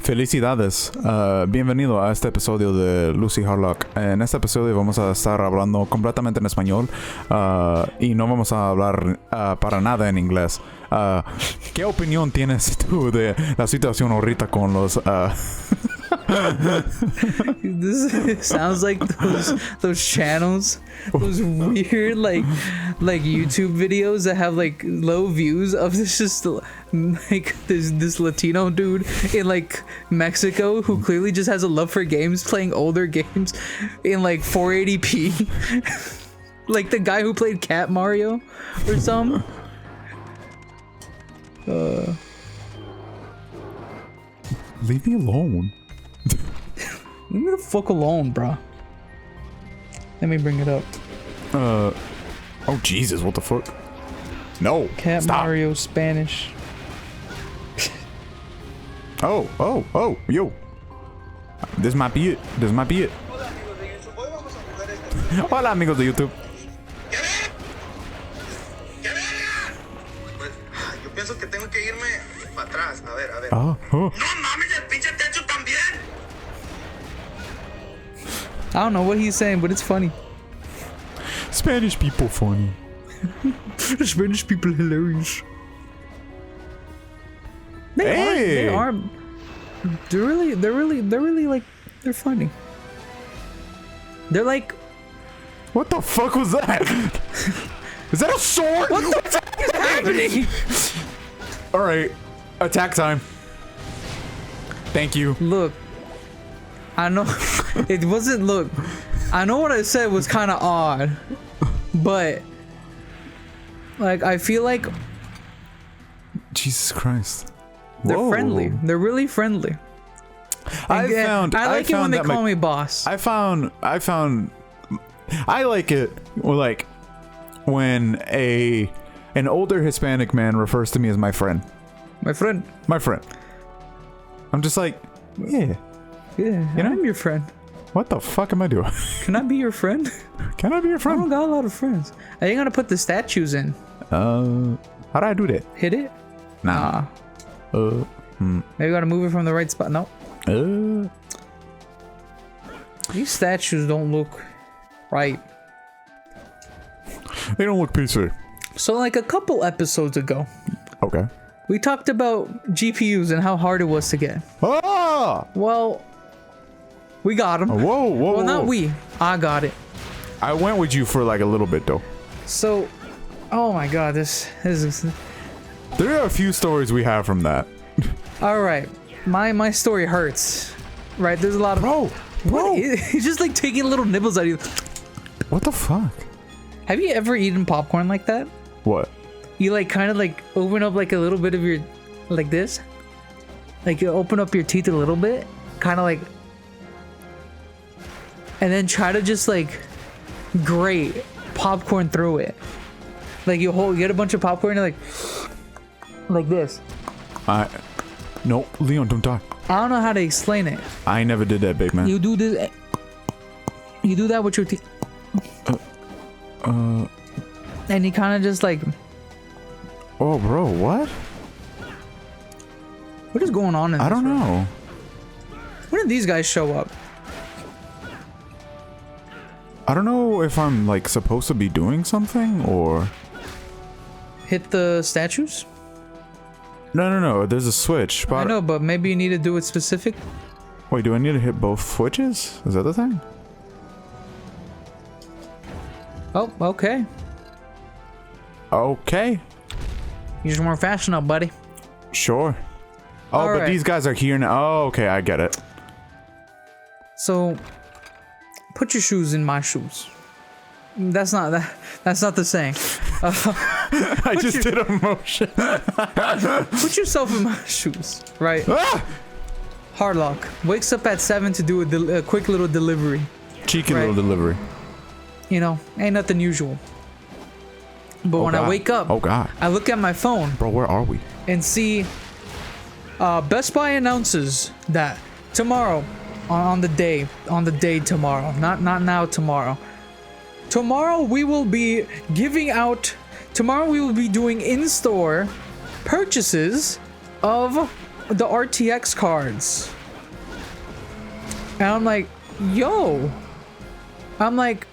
Felicidades, bienvenido a este episodio de Loos Harlock. En este episodio vamos a estar hablando completamente en español y no vamos a hablar para nada en inglés. ¿Qué opinión tienes tú de la situación ahorita con los... This sounds like those channels, those weird like YouTube videos that have like low views of this Latino dude in like Mexico who clearly just has a love for games, playing older games in like 480p, like the guy who played Cat Mario or something. Leave me alone. Leave me the fuck alone, bro. Let me bring it up. Oh Jesus, what the fuck? No. Cat stop. Mario Spanish. Oh, yo. This might be it. Hola amigos de YouTube. Yo pienso que tengo que irme para atrás. A ver. Oh. No mames, el pinche techo también. I don't know what he's saying, but it's funny. Spanish people funny. Spanish people hilarious. Hey! They are. They're really like, they're funny. They're like, What the fuck was that? Is that a sword? what the fuck is happening? Alright, attack time. Thank you. Look, I know it wasn't. Look, I know what I said was kind of odd, but like I feel like Jesus Christ. they're Whoa. friendly. They're really friendly. I like it when they that call me boss. I like it like when an older Hispanic man refers to me as my friend. My friend. I'm just like, yeah. Yeah, You know? I'm your friend. What the fuck am I doing? Can I be your friend? Can I be your I don't friend? got a lot of friends. I ain't gonna put the statues in. How do I do that? Hit it? Nah. Maybe gotta move it from the right spot. No. These statues don't look right. They don't look PC. So like a couple episodes ago, Okay. we talked about GPUs and how hard it was to get. Ah! Well, we got them. Whoa. Well, not we. I got it. I went with you for like a little bit though. So, oh my god, this is... There are a few stories we have from that. Alright, my story hurts. Right, there's a lot of... Bro. He's just like taking little nibbles out of you. What the fuck? Have you ever eaten popcorn like that? What? You like kind of like open up like a little bit of your... Like this? Like you open up your teeth a little bit. Kind of like... And then try to just like grate popcorn through it. Like you get a bunch of popcorn and like this. No, Leon, don't talk. I don't know how to explain it. I never did that, big man. You do this. You do that with your teeth. And you kind of just like, Oh, bro, what? what is going on in this I don't room? know. When did these guys show up? I don't know if I'm like supposed to be doing something or... Hit the statues? No. There's a switch. I know, but maybe you need to do it specific. Wait, do I need to hit both switches? Is that the thing? Oh, okay. Okay. Use more fashion up, buddy. Sure. Oh, All but right. these guys are here now. Oh, okay, I get it. So, put your shoes in my shoes. That's not the saying. I just did a motion. Put yourself in my shoes, right? Ah! Harlock wakes up at 7 to do a quick little delivery. Cheeky Right. little delivery. You know, ain't nothing usual. But when I God. wake up, Oh, God. I look at my phone Bro, where are we? and see Best Buy announces that tomorrow, on the day tomorrow, not now, tomorrow we will be giving out, tomorrow we will be doing in-store purchases of the RTX cards. And I'm like, yo. I'm like,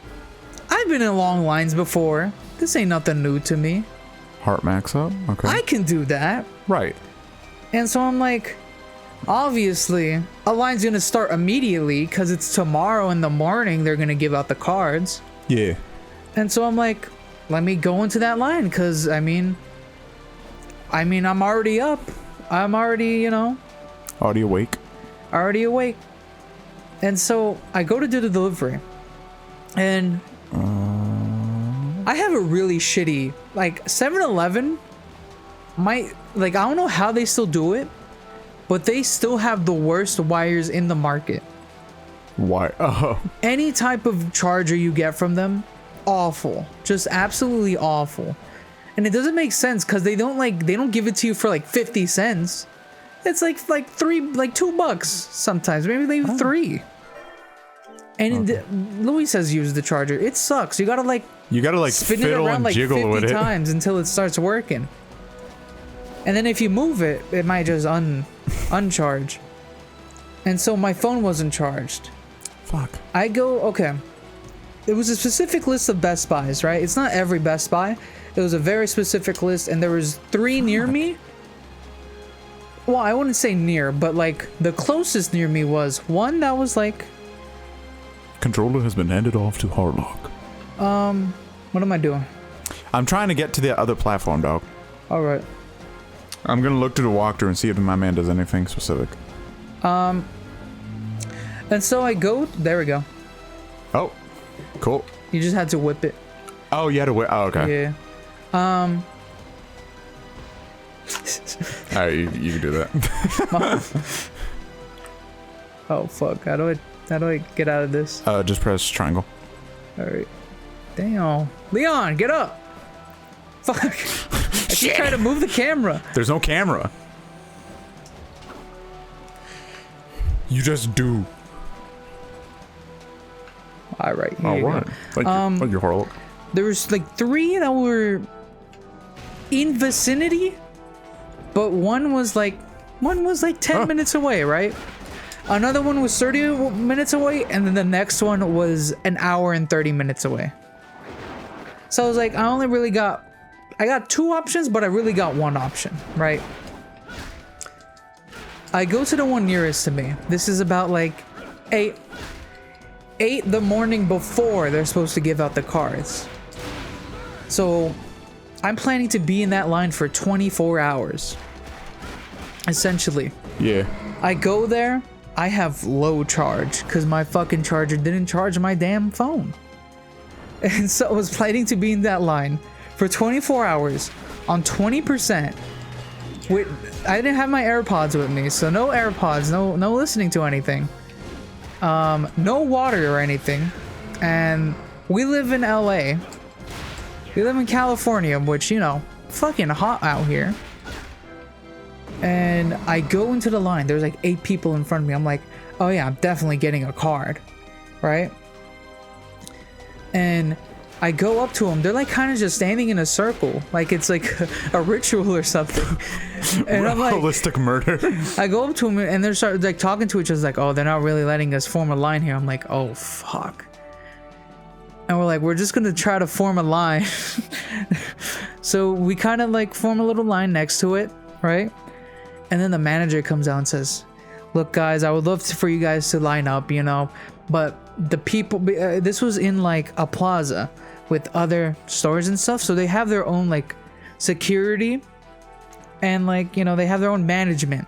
I've been in long lines before. This ain't nothing new to me. Heart max up? Okay. I can do that. Right. And so I'm like, obviously, a line's gonna start immediately because it's tomorrow in the morning they're gonna give out the cards. Yeah. And so I'm like, let me go into that line because, I mean, I'm already up. I'm already, you know. Already awake? Already awake. And so I go to do the delivery. And I have a really shitty, like 7-Eleven might, like, I don't know how they still do it, but they still have the worst wires in the market. Why? Oh. Any type of charger you get from them, awful. Just absolutely awful. And it doesn't make sense because they don't give it to you for like 50 cents. It's like $2 sometimes, maybe $3. And Okay. Luis has used the charger. It sucks. You gotta spin it fiddle around and like jiggle 50 with it times until it starts working. And then if you move it, it might just uncharge. And so my phone wasn't charged. Fuck. I go, okay. It was a specific list of Best Buys, right? It's not every Best Buy. It was a very specific list, and there was 3 near me. Well, I wouldn't say near, but like the closest near me was one that was like, Controller has been handed off to Harlock. what am I doing? I'm trying to get to the other platform, dog. All right. I'm gonna look through the walkthrough and see if my man does anything specific. And so I go, there we go. Oh, cool. You just had to whip it. Oh, you had to wait. Oh, okay. Yeah. Alright, you can do that. Oh fuck! How do I get out of this? Just press triangle. All right. Damn, Leon, get up! Fuck! I keep trying to move the camera. There's no camera. You just do. All right. Here All you right. go. Thank you, Harlock. There was like 3 that were in vicinity, but one was like 10 minutes away, right? Another one was 30 minutes away, and then the next one was an hour and 30 minutes away. So I was like, I got 2 options, but I really got 1 option, right? I go to the one nearest to me. This is about like 8 the morning before they're supposed to give out the cards. So I'm planning to be in that line for 24 hours. Essentially. Yeah. I go there, I have low charge because my fucking charger didn't charge my damn phone. And so I was planning to be in that line for 24 hours on 20%. I didn't have my AirPods with me, so no AirPods, no listening to anything. No water or anything. And we live in LA. We live in California, which, you know, fucking hot out here. And I go into the line. There's like 8 people in front of me. I'm like, oh yeah, I'm definitely getting a card, right? And I go up to them. They're like kind of just standing in a circle, like it's like a ritual or something. And I'm like, holistic murder. I go up to them and they're start like talking to each other, like, oh, they're not really letting us form a line here. I'm like, oh fuck. And we're like, we're just gonna try to form a line. So we kind of like form a little line next to it, right? And then the manager comes out and says, look guys, I would love for you guys to line up, you know, but the people, this was in like a plaza with other stores and stuff, so they have their own like security and like, you know, they have their own management.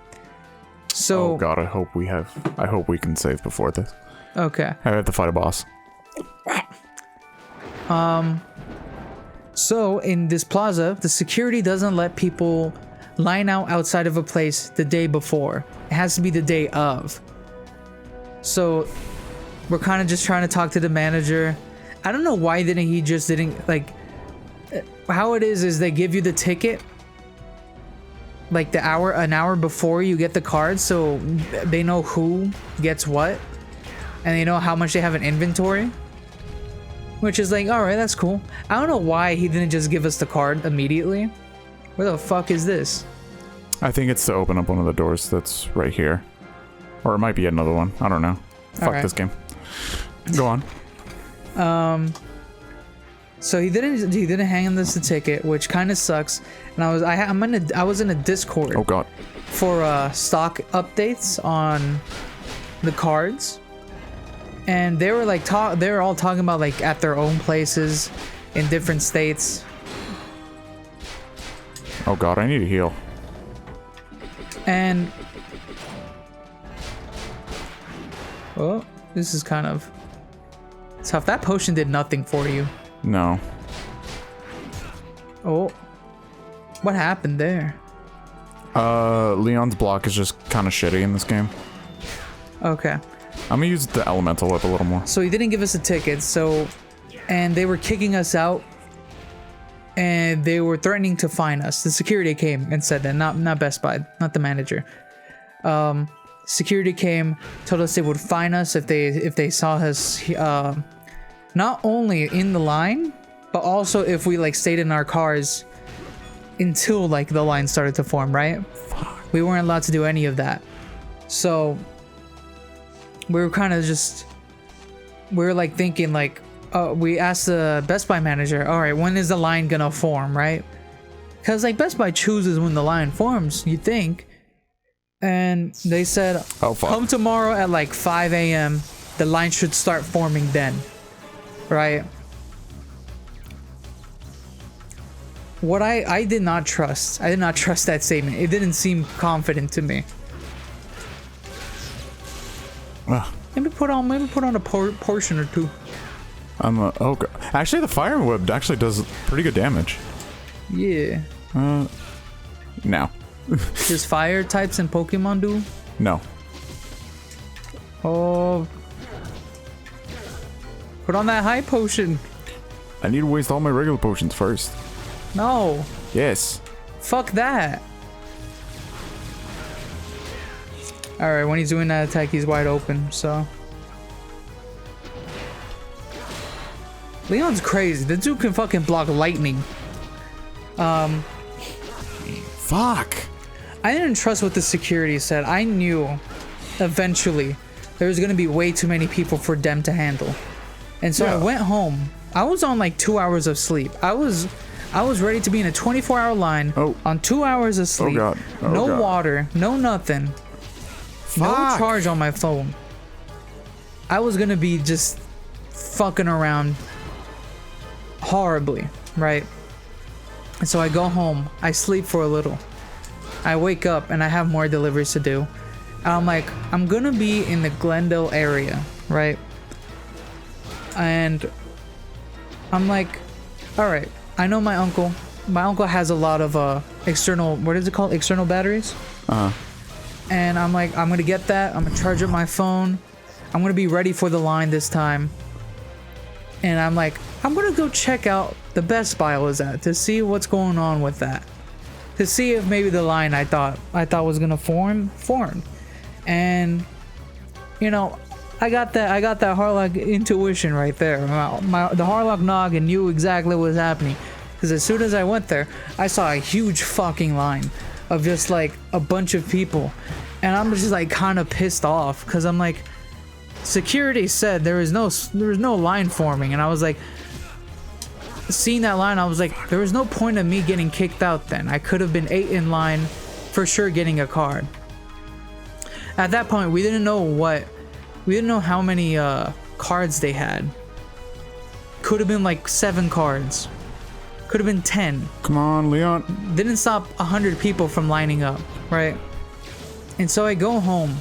So oh god, I hope we can save before this. Okay. I have to fight a boss. So in this plaza, the security doesn't let people line out outside of a place the day before. It has to be the day of. So we're kind of just trying to talk to the manager. I don't know why he didn't like, how it is they give you the ticket like an hour before you get the card, so they know who gets what and they know how much they have in inventory, which is like, all right, that's cool. I don't know why he didn't just give us the card immediately. Where the fuck is this? I think it's to open up one of the doors that's right here, or it might be another one. I don't know. Fuck this game. Go on. So he didn't hang us the ticket, which kind of sucks. And I was in a Discord. Oh god. For stock updates on the cards, and they were like they were all talking about like at their own places in different states. Oh god, I need to heal. And oh, this is kind of tough. That potion did nothing for you. No. Oh, what happened there? Leon's block is just kind of shitty in this game. Okay. I'm gonna use the elemental whip a little more. So he didn't give us a ticket, and they were kicking us out, and they were threatening to fine us. The security came and said that, not Best Buy, not the manager. Security came, told us they would fine us if they saw us, not only in the line, but also if we like stayed in our cars until like the line started to form, right? Fuck. We weren't allowed to do any of that. So we were kind of like thinking like, we asked the Best Buy manager, all right, when is the line gonna form, right? Because like Best Buy chooses when the line forms, you think. And they said, oh, fuck. Come tomorrow at like 5 a.m. The line should start forming then, right? What I did not trust that statement. It didn't seem confident to me. Maybe put on a portion or two. Oh god. Actually, the fire whip actually does pretty good damage. Yeah. No. Does fire types in Pokemon do? No. Oh. Put on that high potion. I need to waste all my regular potions first. No. Yes. Fuck that. Alright, when he's doing that attack, he's wide open, so. Leon's crazy. The dude can fucking block lightning. Fuck. I didn't trust what the security said. I knew eventually there was gonna be way too many people for them to handle. And so I went home. I was on like 2 hours of sleep. I was ready to be in a 24-hour line on 2 hours of sleep. Oh god. Oh no god. water, no nothing. Fuck. No charge on my phone. I was gonna be just fucking around horribly, right? And so I go home, I sleep for a little. I wake up and I have more deliveries to do. And I'm like, I'm gonna be in the Glendale area, right? And I'm like, all right, I know my uncle has a lot of external, what is it called? External batteries? And I'm like, I'm gonna get that. I'm gonna charge up my phone. I'm gonna be ready for the line this time. And I'm like, I'm gonna go check out the Best Buy I was at to see what's going on with that. To see if maybe the line I thought was gonna formed. And you know, I got that Harlock intuition right there. The Harlock noggin knew exactly what was happening. Because as soon as I went there, I saw a huge fucking line of just like a bunch of people. And I'm just like kind of pissed off because I'm like, security said there was no line forming. And I was like, seeing that line, I was like, there was no point of me getting kicked out then. I could have been 8 in line for sure getting a card. At that point, we didn't know how many cards they had. Could have been like 7 cards. Could have been 10. Come on, Leon. Didn't stop 100 people from lining up, right? And so I go home.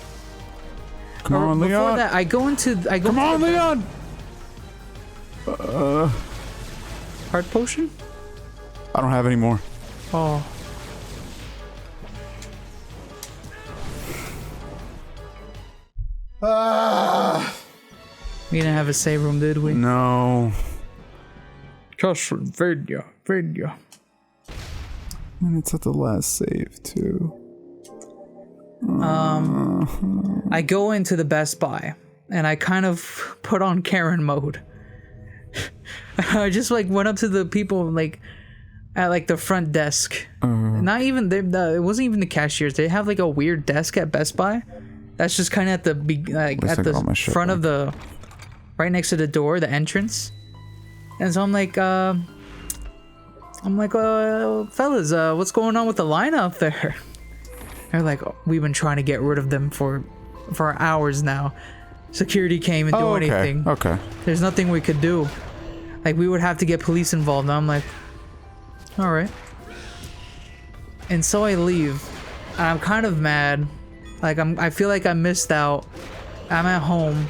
Come on, Leon. Before that, I go into Come on, Leon. Heart potion? I don't have any more. Oh. We didn't have a save room, did we? No. Castlevania. And it's at the last save too. I go into the Best Buy and I kind of put on Karen mode. I just like went up to the people like at like the front desk. Not even it wasn't even the cashiers. They have like a weird desk at Best Buy. That's just kind of at the At at the front of the, right next to the door, the entrance. And so I'm like, fellas, what's going on with the line out there? They're like, oh, we've been trying to get rid of them for hours now. Security came and do anything. Okay. There's nothing we could do. Like, we would have to get police involved. And I'm like, all right. And so I leave. And I'm kind of mad. Like, I feel like I missed out. I'm at home.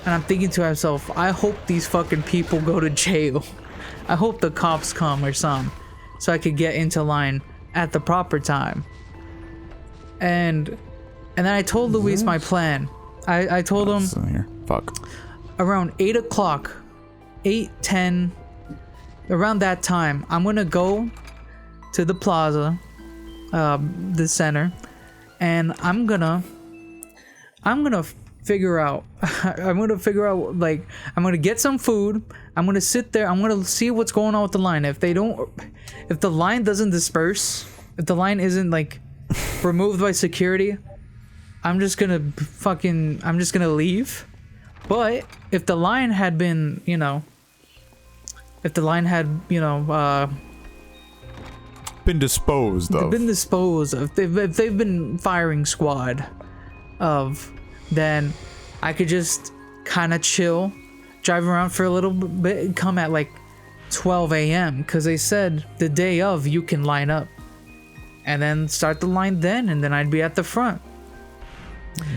And I'm thinking to myself, I hope these fucking people go to jail. I hope the cops come or something. So I could get into line at the proper time. And then I told Luis my plan. I told him around 8 o'clock, 8:10, around that time, I'm gonna go to the plaza, the center, and I'm gonna figure out like, I'm gonna get some food. I'm gonna sit there. I'm gonna see what's going on with the line. If the line doesn't disperse, if the line isn't like removed by security, I'm just gonna leave. But if the line had been, been disposed of. If they've been firing squad of, then I could just kind of chill, drive around for a little bit, and come at like 12 a.m. because they said the day of you can line up, and then start the line then, and then I'd be at the front.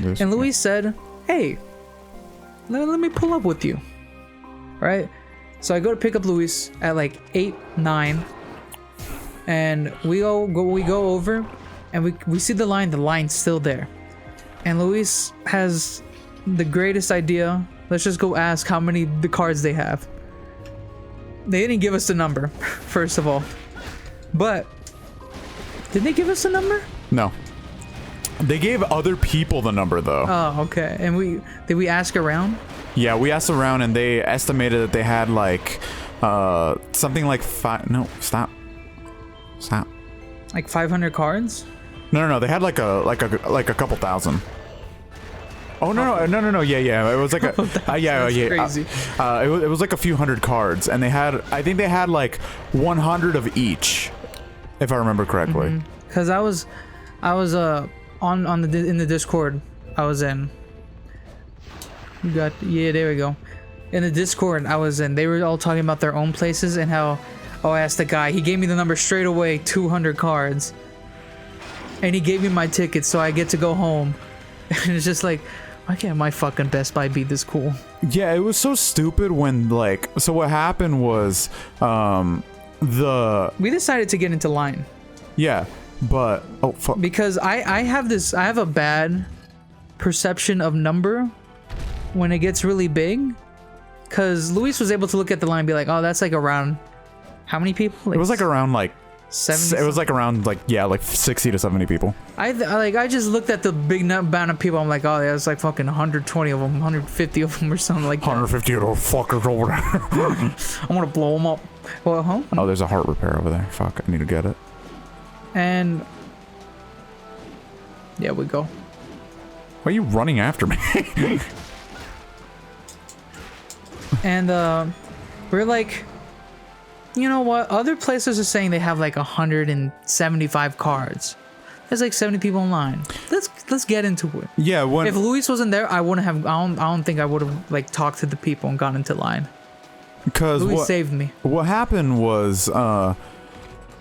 And Luis said, hey, let me pull up with you. Right? So I go to pick up Luis at like 8, 9. And we go over, and we see the line's still there. And Luis has the greatest idea. Let's just go ask how many the cards they have. They didn't give us the number, first of all. But did they give us the number? No. They gave other people the number though. Oh, okay. And did we ask around? Yeah, we asked around, and they estimated that they had like something like stop. Like 500 cards? No. They had like a couple thousand. Oh no. Yeah. It was like Crazy. It was like a few hundred cards, and I think they had like 100 of each, if I remember correctly. Because I was in the Discord I was in. There we go. In the Discord I was in, they were all talking about their own places and how, I asked the guy, he gave me the number straight away, 200 cards. And he gave me my ticket, so I get to go home. And it's just like, why can't my fucking Best Buy be this cool? Yeah, it was so stupid when so what happened was, we decided to get into line. Yeah, but, because I have a bad perception of number when it gets really big. Because Luis was able to look at the line and be like, oh, that's like around, how many people? Like, it was like around like 70. It was like around like 60 to 70 people. I just looked at the big amount of people. I'm like, oh, yeah, it's like fucking 120 of them, 150 of them, or something like that. 150 of those fuckers over there. I'm gonna blow them up. Well, huh? Oh, there's a heart repair over there. Fuck, I need to get it. And yeah, we go. Why are you running after me? And we're like, you know what? Other places are saying they have like 175 cards. There's like 70 people in line. Let's get into it. Yeah. If Luis wasn't there, I wouldn't have. I don't think I would have like talked to the people and gone into line. Because Luis saved me. What happened was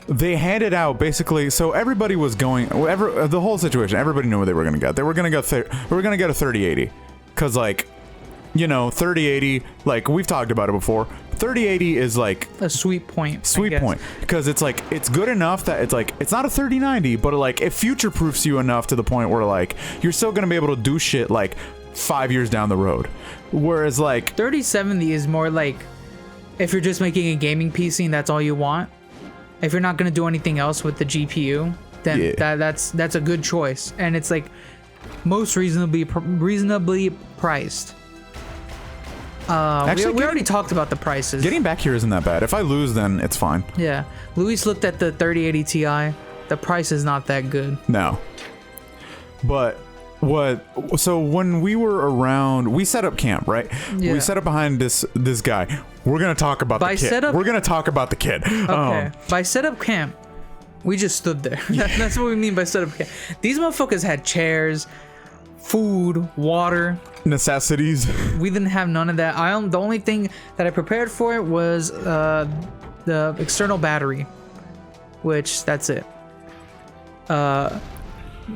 they handed out basically. So everybody was going. The whole situation. Everybody knew what they were gonna get. They were gonna get. We were gonna get a 3080. Because like, 3080. Like we've talked about it before. 3080 is like a sweet point. Because it's like it's good enough that it's like it's not a 3090, but like it future proofs you enough to the point where like you're still gonna be able to do shit like 5 years down the road. Whereas like 3070 is more like if you're just making a gaming PC and that's all you want. If you're not gonna do anything else with the GPU, then that's a good choice, and it's like most reasonably priced. Actually, we already talked about the prices. Getting back here isn't that bad. If I lose, then it's fine. Yeah. Luis looked at the 3080 Ti. The price is not that good. No. But So when we were around, we set up camp, right? Yeah. We set up behind this guy. We're gonna talk about the kid. We're gonna talk about the kid. Okay. By set up camp, we just stood there. That's what we mean by set up camp. These motherfuckers had chairs, food, water, necessities. We didn't have none of that. The only thing that I prepared for it was the external battery, which that's it.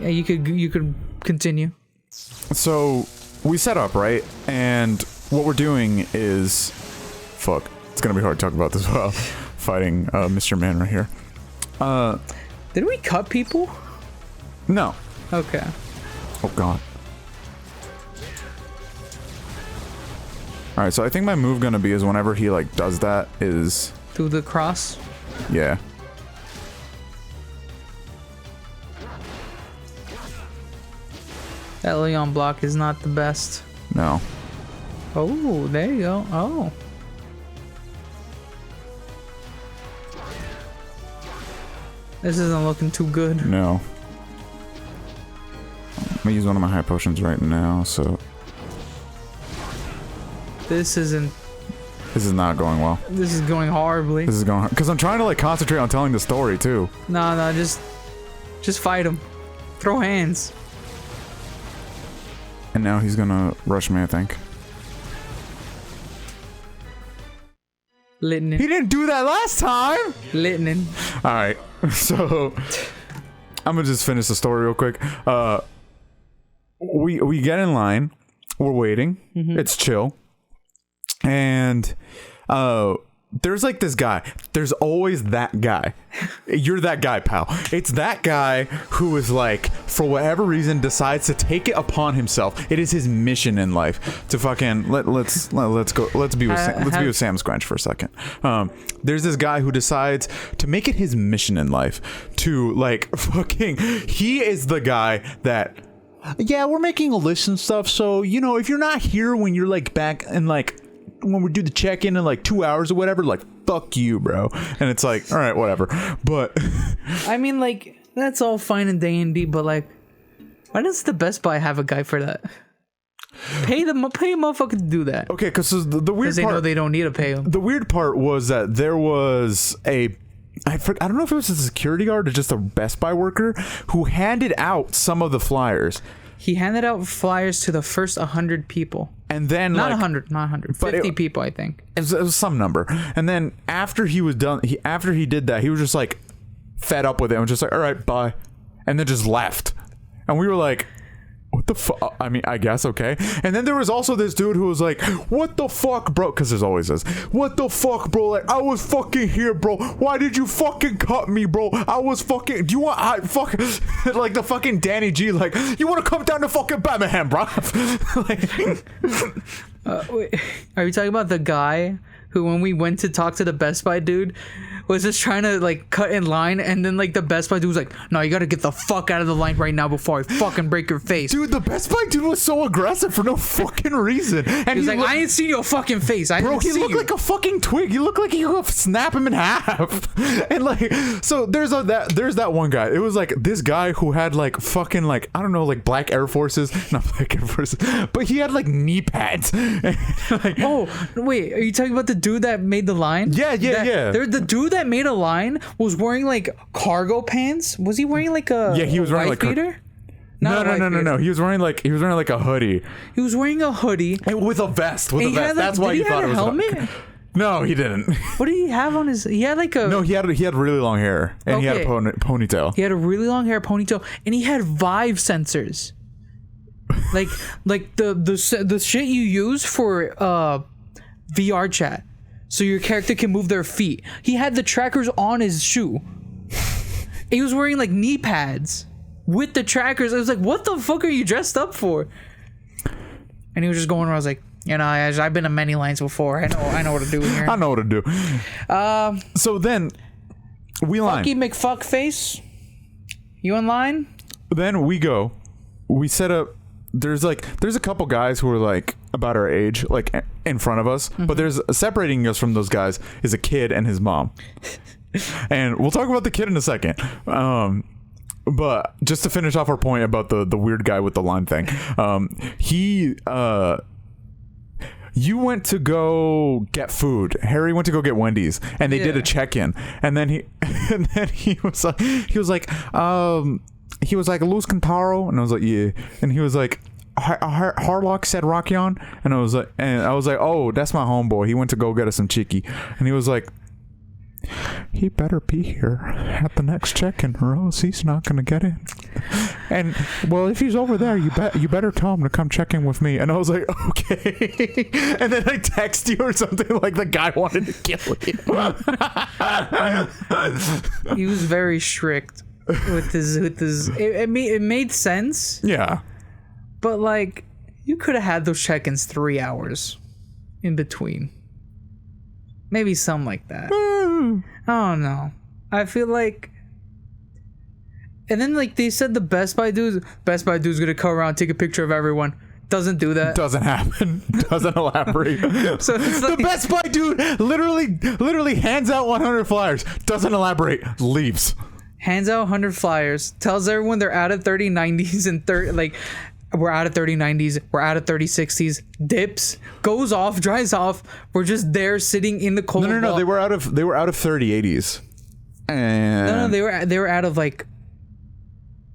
You could continue. So we set up, right? And what we're doing is, fuck, it's gonna be hard to talk about this while fighting Mr. Man right here. Did we cut people? No. Okay. Oh god. All right, so I think my move gonna be is whenever he like does that is through the cross. Yeah. That Leon block is not the best. No. Oh, there you go. Oh. This isn't looking too good. No. I'm gonna use one of my high potions right now, so... This is not going well. This is going horribly. This is going... Because I'm trying to, like, concentrate on telling the story, too. No, just fight him. Throw hands. And now he's gonna rush me, I think. Litnin. He didn't do that last time! Litnin. Alright, so... I'm gonna just finish the story real quick. We get in line. We're waiting. Mm-hmm. It's chill. And... there's like this guy. There's always that guy. You're that guy, pal. It's that guy who is like, for whatever reason, decides to take it upon himself. It is his mission in life to fucking let's go. Let's be with Sam Squanch for a second. There's this guy who decides to make it his mission in life to like fucking. He is the guy that. Yeah, we're making a list and stuff. So you know, if you're not here when you're like back and like. When we do the check-in in like 2 hours or whatever, like fuck you, bro. And it's like, all right, whatever. But I mean, like that's all fine in D&D, but like, why does the Best Buy have a guy for that? Pay a motherfucker to do that. Okay, because the weird part, they know they don't need to pay him. The weird part was that there was I don't know if it was a security guard or just a Best Buy worker who handed out some of the flyers. He handed out flyers to the first 100 people. And then not like, 100, 50 people, I think. It was some number. And then after he was done, after he did that, he was just like fed up with it and was just like, all right, bye. And then just left. And we were like, what the fuck? I mean, I guess, okay. And then there was also this dude who was like, what the fuck, bro? Because there's always this. What the fuck, bro? Like, I was fucking here, bro. Why did you fucking cut me, bro? I was fucking... Do you want... like the fucking Danny G, like, you want to come down to fucking Birmingham, bro? Like, wait, are you talking about the guy who, when we went to talk to the Best Buy dude, was just trying to like cut in line, and then like the Best Buy dude was like, no, you gotta get the fuck out of the line right now before I fucking break your face. Dude, the Best Buy dude was so aggressive for no fucking reason. And he was like, I ain't seen your fucking face. Bro, he looked like a fucking twig. He looked like you could snap him in half. And like, so there's that one guy. It was like this guy who had like fucking like, I don't know, like black Air Forces. Not black Air Forces, but he had like knee pads. Like, oh, wait, are you talking about the dude that made the line? Yeah. The dude that made a line was wearing like cargo pants. Was he wearing like a he was wearing like beater? No. He was wearing like a hoodie. He was wearing a hoodie and with a vest. That's why you thought it was a helmet. No, he didn't. What did he have on his? He had like a. No, he had really long hair and he had a ponytail. He had a really long hair ponytail and he had Vive sensors. like the shit you use for VR chat. So your character can move their feet. He had the trackers on his shoe. He was wearing like knee pads with the trackers. I was like, what the fuck are you dressed up for? And he was just going around. I was like, you know, I've been in many lines before. I know what to do here. I know what to do. So then we line. Fucky McFuckface. You in line? Then we go. We set up. There's a couple guys who are like about our age, like in front of us, but there's separating us from those guys is a kid and his mom. And we'll talk about the kid in a second. But just to finish off our point about the weird guy with the line thing, you went to go get food. Harry went to go get Wendy's, and they did a check-in, and then he was like, Luz Cantaro, and I was like, yeah, and he was like, Harlock said Rockion, and I was like, oh, that's my homeboy. He went to go get us some chicky, and he was like, he better be here at the next check-in, or else he's not gonna get in. And well, if he's over there, you better tell him to come check in with me. And I was like, okay. And then I text you or something like the guy wanted to kill you. He was very strict with his. It made sense. Yeah. But like, you could have had those check-ins 3 hours in between. Maybe something like that. I don't know. I feel like... And then like they said the Best Buy dude's gonna come around, take a picture of everyone. Doesn't do that. Doesn't happen. Doesn't elaborate. So it's like, the Best Buy dude literally hands out 100 flyers. Doesn't elaborate. Leaves. Hands out 100 flyers. Tells everyone they're out of 3090s and we're out of 3090s. We're out of 3060s. Dips. Goes off. Dries off. We're just there sitting in the cold. No. They were out of 3080s. And No. They were out of like.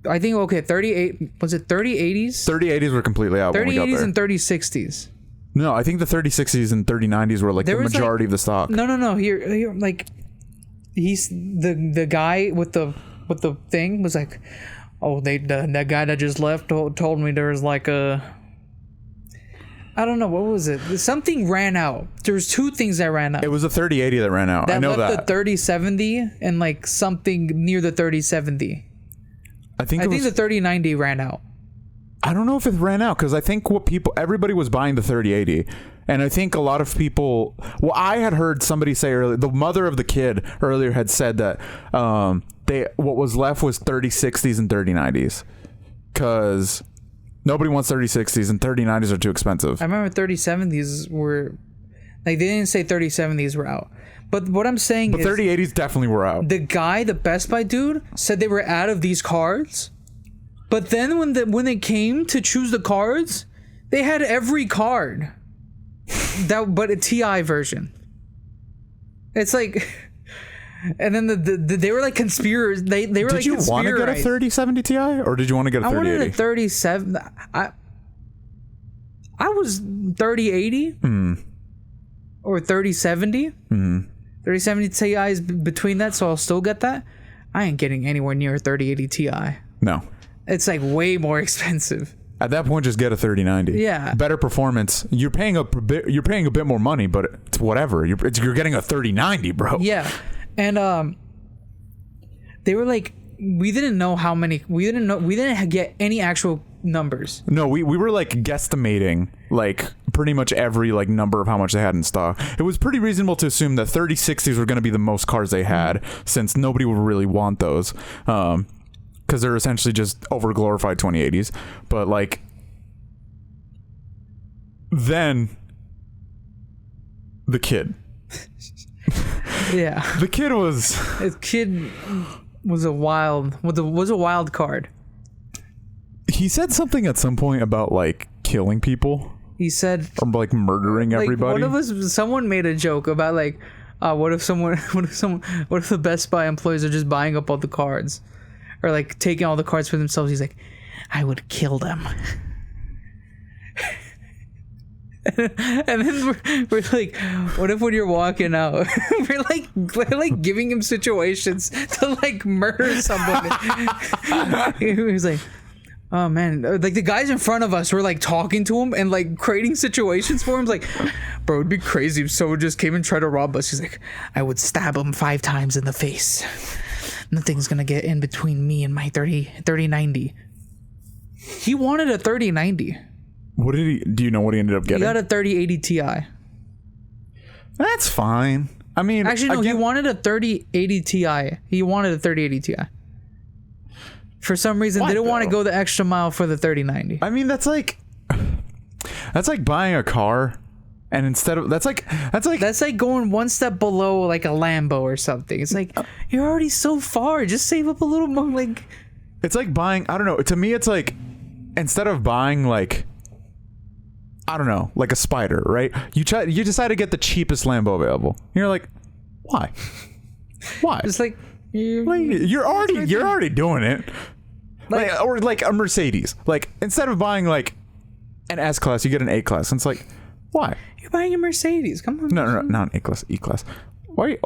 I think 38. Was it 3080s? 3080s were completely out. 3080s and 3060s. No, I think the 3060s and 3090s were like the majority of the stock. No. Here, like, he's the guy with the thing was like. Oh, that guy that just left told me there was like I don't know, what was it? Something ran out. There's 2 things that ran out. It was a 3080 that ran out. I know that. The 3070 and like something near the 3070. I think the 3090 ran out. I don't know if it ran out because I think everybody was buying the 3080. And I think a lot of people, well, I had heard somebody say earlier, the mother of the kid earlier had said that what was left was 3060s and 3090s because nobody wants 3060s and 3090s are too expensive. I remember 3070s were, like, they didn't say 3070s were out. But what I'm saying is... But 3080s definitely were out. The Best Buy dude said they were out of these cards. But then when they came to choose the cards, they had every card. But a TI version. It's like... And then they were like conspirators. They were like, did you want to get a 3070 Ti or did you want to get a 3080? I wanted a 37. I was 3080 or 3070. 3070 Ti is between that, so I'll still get that. I ain't getting anywhere near a 3080 Ti. No. It's like way more expensive. At that point, just get a 3090. Yeah. Better performance. You're paying a bit more money, but it's whatever. You're getting a 3090, bro. Yeah. And they were like, we didn't know how many. We didn't get any actual numbers. No, we were like guesstimating like pretty much every like number of how much they had in stock. It was pretty reasonable to assume that 3060s were going to be the most cars they had, since nobody would really want those, because they're essentially just over glorified 2080s. But like, then the kid. Yeah. The kid was a wild card. He said something at some point about like killing people. He said, or like murdering everybody. Someone made a joke about like, what if the Best Buy employees are just buying up all the cards, or like taking all the cards for themselves? He's like, I would kill them. And then we're like, what if when you're walking out, we're like giving him situations to like murder somebody. He was like, oh man, like the guys in front of us were like talking to him and like creating situations for him. Like, bro, it'd be crazy if someone just came and tried to rob us. He's like, I would stab him 5 times in the face. Nothing's gonna get in between me and my 3090. He wanted a 3090. What did he? Do you know what he ended up getting? He got a 3080 Ti. That's fine. I mean, actually, no. He wanted a 3080 Ti. He wanted a 3080 Ti. For some reason, they didn't want to go the extra mile for the 3090. I mean, that's like buying a car, and instead of that's like going one step below like a Lambo or something. It's like, you're already so far. Just save up a little more. Like, It's like buying, I don't know, to me it's like, instead of buying like, I don't know, like a spider, right? You decide to get the cheapest Lambo available. And you're like, why? Why? It's like you're already doing it. Like, or like a Mercedes. Like, instead of buying like an S class, you get an A class. And it's like, why? You're buying a Mercedes. Come on. No, not an A class, E class. Why?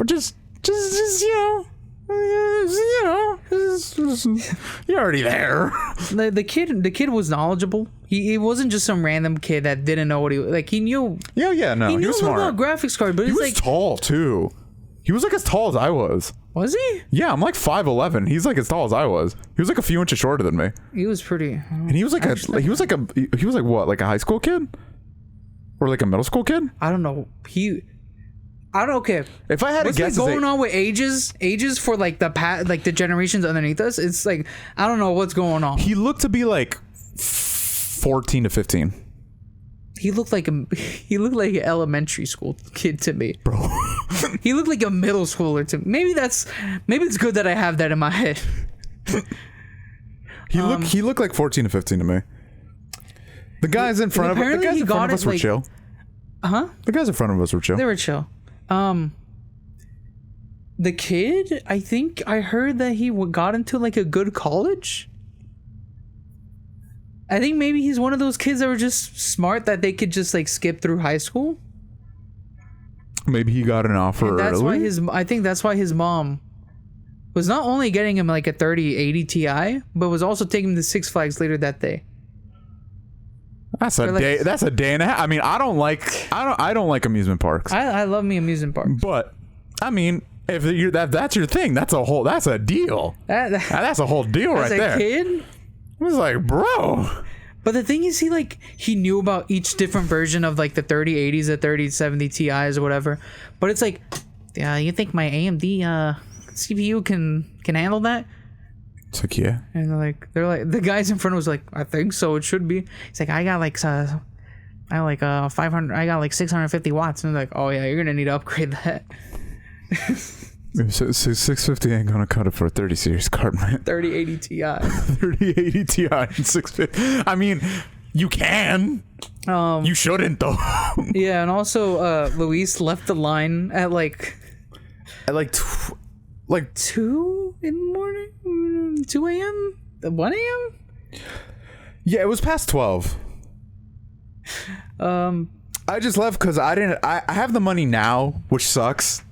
Just you know, you're already there. The kid was knowledgeable. He wasn't just some random kid that didn't know what he knew. Yeah, no, he was smart. About graphics card, but he was like tall too. He was like as tall as I was. Was he? Yeah, I'm like 5'11". He's like as tall as I was. He was like a few inches shorter than me. He was pretty. And he was like he was like what, like a high school kid, or like a middle school kid? I don't know. Okay. If I had to guess, what's going on with ages for like the generations underneath us? It's like I don't know what's going on. He looked to be like 14 to 15. He looked like an elementary school kid to me, bro. He looked like a middle schooler to me. Maybe it's good that I have that in my head. He looked like 14 to 15 to me. The guys in front of us were chill. Huh? The guys in front of us were chill. They were chill. The kid, I think I heard that he got into like a good college. I think maybe he's one of those kids that were just smart that they could just like skip through high school. Maybe he got an offer early. I think that's why his mom was not only getting him like a 3080 Ti, but was also taking him to Six Flags later that day. That's a day. That's a day and a half. I mean, I don't like amusement parks. I love me amusement parks. But I mean, if that's your thing, that's a deal. That's a whole deal right there. As a kid, I was like, bro. But the thing is, he knew about each different version of like the 3080s, the 3070 Ti's or whatever. But it's like, yeah, you think my AMD CPU can handle that? It's like, yeah. And they're like the guys in front was like, I think so. It should be. He's like, I got like 500. I got like 650 watts. And they're like, oh yeah, you're gonna need to upgrade that. So 650 ain't gonna cut it for a 30 series card, man. 3080 Ti. 3080 Ti and 650. I mean, you can. You shouldn't though. Yeah, and also Luis left the line at like 2 in the morning, 2 a.m., 1 a.m. Yeah, it was past 12. I just left because I have the money now, which sucks,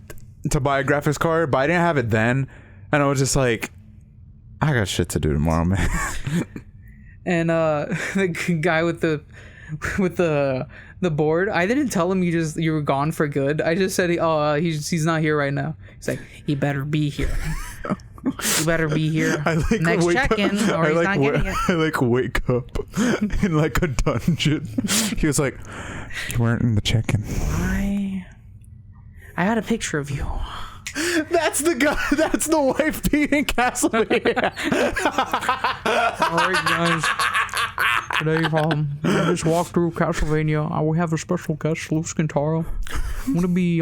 to buy a graphics card, but I didn't have it then, and I was just like, I got shit to do tomorrow, man. And the guy with the board, I didn't tell him you were gone for good. I just said he's not here right now. He's like, he better be here. You better be here. Next check-in, or he's not getting it. I wake up in like a dungeon. He was like, you weren't in the check-in. I had a picture of you. That's the guy. That's the wife beating Castlevania. Alright, guys. Today, I just walked through Castlevania. We have a special guest, Loos Harlock. I'm gonna be,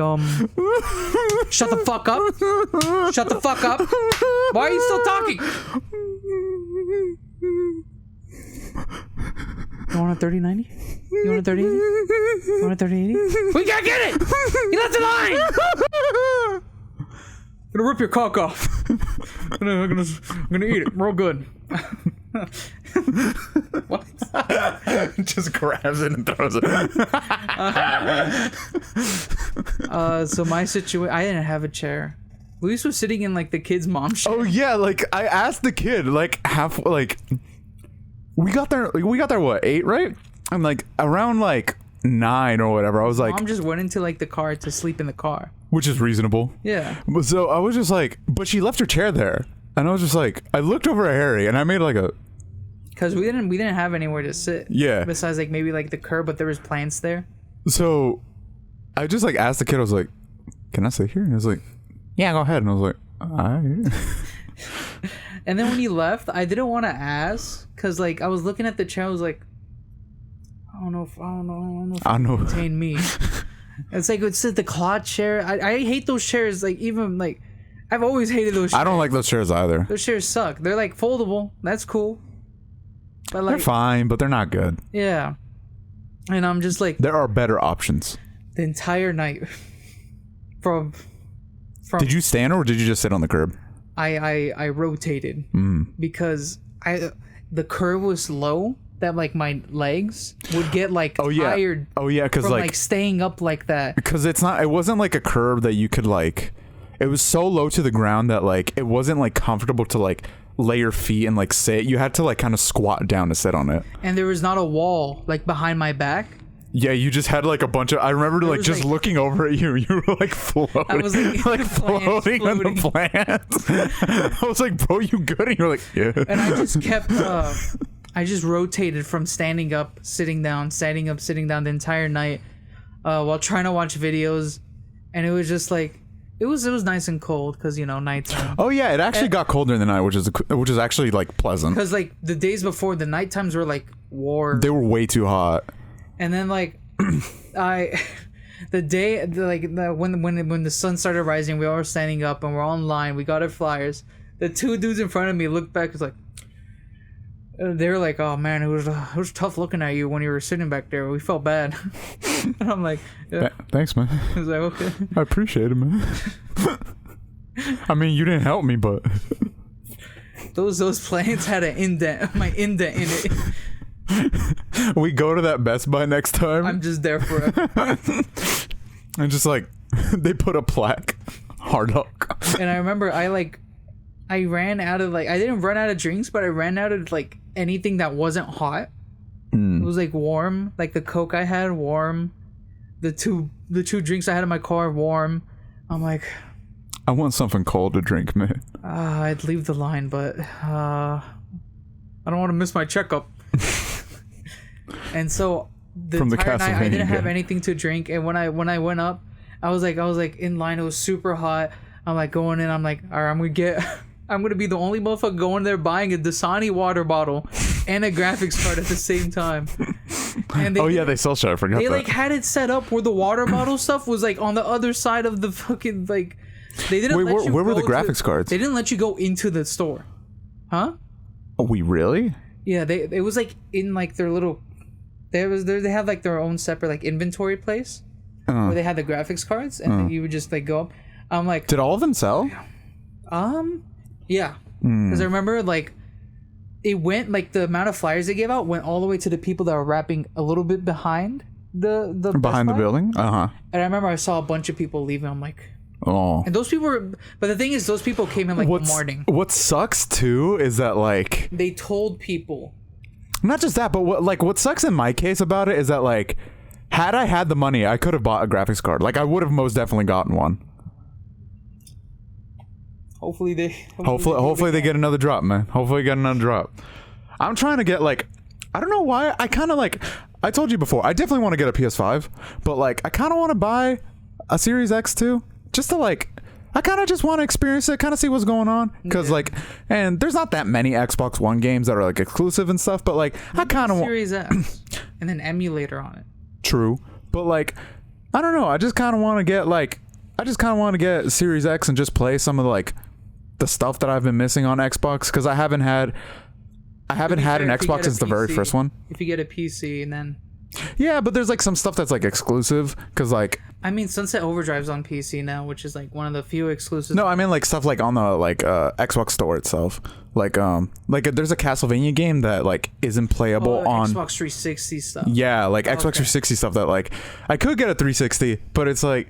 Shut the fuck up. Shut the fuck up. Why are you still talking? You want a 3090? You want a 3080? You want a 3080? We can't get it! He left the line! I'm gonna rip your cock off. I'm gonna eat it real good. What? Just grabs it and throws it. So my situation, I didn't have a chair. Luis was sitting in like the kid's mom's chair. Oh yeah, like I asked the kid we got there what, 8, right? And like around like 9 or whatever, I was like, Mom just went into like the car to sleep in the car, which is reasonable. Yeah. So I was just like, but she left her chair there, and I was just like, I looked over at Harry and I made like a, because we didn't have anywhere to sit. Yeah. Besides like maybe like the curb, but there was plants there. So I just like asked the kid, I was like, can I sit here? And he was like, yeah, go ahead. And I was like, alright. And then when he left, I didn't want to ask because like I was looking at the chair. I was like, I don't know if it can contain me. It's like it's the cloth chair. I hate those chairs. Like even like I've always hated those chairs. I don't like those chairs either. Those chairs suck. They're like foldable. That's cool. But like, they're fine, but they're not good. Yeah. And I'm just like, there are better options. The entire night from Did you stand or did you just sit on the curb? I rotated because the curve was low that like my legs would get like tired. Oh yeah, because like staying up like that. Because it wasn't like a curve that you could like. It was so low to the ground that like it wasn't like comfortable to like lay your feet and like sit. You had to like kind of squat down to sit on it. And there was not a wall like behind my back. Yeah, you just had like a bunch of. I remember like just like, looking over at you. You were like floating. I was like floating on the plants. I was like, bro, you good? And you're like, yeah. And I just kept. I just rotated from standing up, sitting down, standing up, sitting down the entire night, while trying to watch videos, and it was just like. It was nice and cold because, you know, nighttime. Oh yeah, it actually got colder in the night, which is actually like pleasant. Because like the days before, the night times were like warm. They were way too hot. And then like, when the sun started rising, we all were standing up and we're all in line. We got our flyers. The two dudes in front of me looked back. It's like. They were like, "Oh man, it was tough looking at you when you were sitting back there. We felt bad." And I'm like, yeah. "Thanks, man." I was like, "Okay." I appreciate it, man. I mean, you didn't help me, but those plants had an indent, my indent in it. We go to that Best Buy next time. I'm just there forever. And just like they put a plaque, Harlock. And I remember I ran out of I didn't run out of drinks, but I ran out of like anything that wasn't hot. It was like warm, like the Coke I had warm, the two drinks I had in my car warm. I'm like, I want something cold to drink, man. I'd leave the line, but I don't want to miss my checkup. And so the entire night I didn't have anything to drink, and when I went up, I was like in line. It was super hot. I'm like going in. I'm like, all right, I'm gonna be the only motherfucker going there buying a Dasani water bottle and a graphics card at the same time. And they sell shit. I forgot. They like had it set up where the water bottle stuff was like on the other side of the fucking like. They didn't. Wait, where were the graphics cards? They didn't let you go into the store, huh? Oh, we really? Yeah, it was like in like their little. They had like their own separate like inventory place where they had the graphics cards, and then you would just like go up. I'm like, did all of them sell? Yeah, because I remember like it went like the amount of flyers they gave out went all the way to the people that were wrapping a little bit behind the behind the building. And I remember I saw a bunch of people leaving. I'm like, oh. And those people were, but the thing is, those people came in like the morning. What sucks too is that like they told people. Not just that, but what sucks in my case about it is that like had I had the money, I could have bought a graphics card. Like I would have most definitely gotten one. Hopefully they get another drop, man. Hopefully get another drop. I'm trying to get like, I don't know why. I kind of like, I told you before, I definitely want to get a PS5, but like I kind of want to buy a Series X too, just to like, I kind of just want to experience it, kind of see what's going on, because like, and there's not that many Xbox One games that are like exclusive and stuff, but like I kind of want Series X and then emulator on it. True, but like, I don't know. I just kind of want to get Series X and just play some of the stuff that I've been missing on Xbox, because I haven't had an Xbox since the very first one. If you get a PC and then yeah, but there's like some stuff that's like exclusive, because like I mean Sunset Overdrive's on PC now, which is like one of the few exclusives. No, I mean like stuff like on the like Xbox store itself, like there's a Castlevania game that like isn't playable on Xbox 360 stuff. Yeah, like Xbox 360 stuff that like I could get a 360, but it's like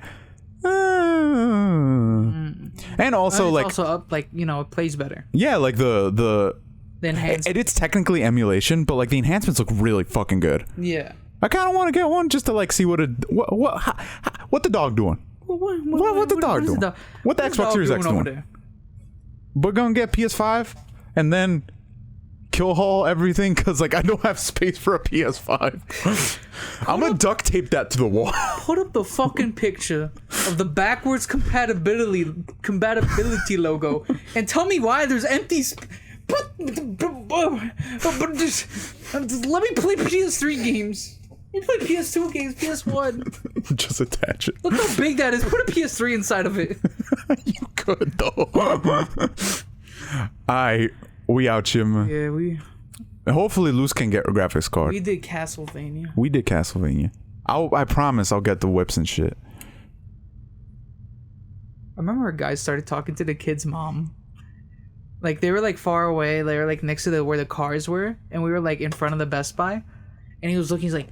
and also like also up, like, you know, it plays better. Yeah, like the enhancements. It's technically emulation, but like the enhancements look really fucking good. Yeah, I kind of want to get one just to like see what the dog doing. What the dog doing? What the Xbox Series X doing? We're gonna get PS5 and then kill haul everything, because like I don't have space for a PS5. I'm gonna duct tape that to the wall. Put up the fucking picture of the backwards compatibility logo and tell me why there's empty let me play PS3 games. You play PS2 games, PS1. Just attach it. Look how big that is. Put a PS3 inside of it. You good though. Alright, we out here, man. Yeah, we Hopefully, Loos can get a graphics card. did Castlevania. We did Castlevania. I promise I'll get the whips and shit. I remember a guy started talking to the kid's mom. Like they were like far away, they were like next to where the cars were, and we were like in front of the Best Buy, and he was looking. He's like,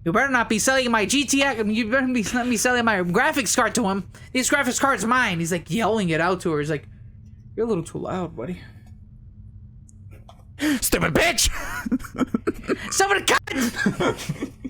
"You better not be selling my GTX. You better not be selling my graphics card to him. This graphics card's mine." He's like yelling it out to her. He's like, "You're a little too loud, buddy." Stupid bitch! Somebody cut!